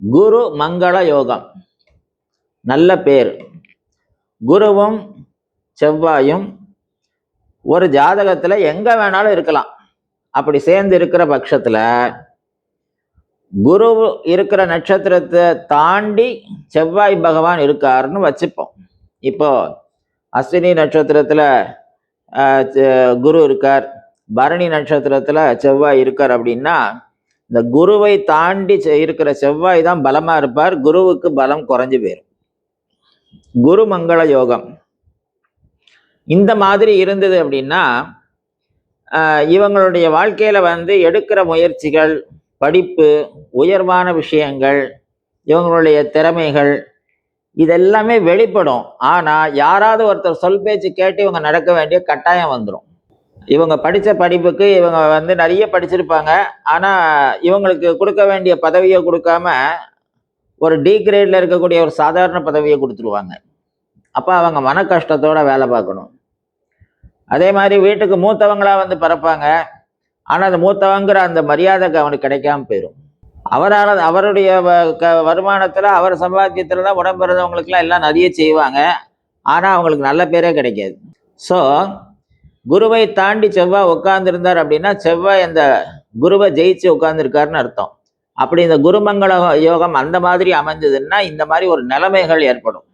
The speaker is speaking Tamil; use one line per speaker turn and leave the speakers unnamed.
குரு மங்கள யோகம் நல்ல பேர். குருவும் செவ்வாயும் ஒரு ஜாதகத்துல எங்க வேணாலும் இருக்கலாம். அப்படி சேர்ந்து இருக்கிற பட்சத்துல குரு இருக்கிற நட்சத்திரத்தை தாண்டி செவ்வாய் பகவான் இருக்காருன்னு வச்சுப்போம். இப்போ அஸ்வினி நட்சத்திரத்துல குரு இருக்கார், பரணி நட்சத்திரத்துல செவ்வாய் இருக்கார் அப்படின்னா இந்த குருவை தாண்டி இருக்கிற செவ்வாய் தான் பலமா இருப்பார். குருவுக்கு பலம் குறைஞ்சு போயிடும். குரு மங்கள யோகம் இந்த மாதிரி இருந்தது அப்படின்னா இவங்களுடைய வாழ்க்கையில எடுக்கிற முயற்சிகள், படிப்பு, உயர்வான விஷயங்கள், இவங்களுடைய திறமைகள் இதெல்லாமே வெளிப்படும். ஆனா யாராவது ஒருத்தர் சொல் பேச்சு கேட்டு இவங்க நடக்க வேண்டிய கட்டாயம் வந்துடும். இவங்க படித்த படிப்புக்கு இவங்க நிறைய படிச்சிருப்பாங்க. ஆனா இவங்களுக்கு கொடுக்க வேண்டிய பதவியை கொடுக்காம ஒரு டி கிரேட்ல இருக்கக்கூடிய ஒரு சாதாரண பதவியை கொடுத்துருவாங்க. அப்ப அவங்க மன கஷ்டத்தோட வேலை பார்க்கணும். அதே மாதிரி வீட்டுக்கு மூத்தவங்களா பிறப்பாங்க. ஆனா அந்த மூத்தவங்கிற அந்த மரியாதை அவனுக்கு கிடைக்காம போயிடும். அவரால் அவருடைய வருமானத்துல அவர் சம்பாத்தியத்துல தான் உடம்பிறந்தவங்களுக்குலாம் எல்லாம் நிறைய செய்வாங்க. ஆனா அவங்களுக்கு நல்ல பேரே கிடைக்காது. ஸோ குருவை தாண்டி செவ்வாய் உட்கார்ந்துருந்தார் அப்படின்னா செவ்வாய் அந்த குருவை ஜெயிச்சு உட்கார்ந்துருக்காருன்னு அர்த்தம். அப்படி இந்த குருமங்கள யோகம் அந்த மாதிரி அமைஞ்சதுன்னா இந்த மாதிரி ஒரு நிலைமைகள் ஏற்படும்.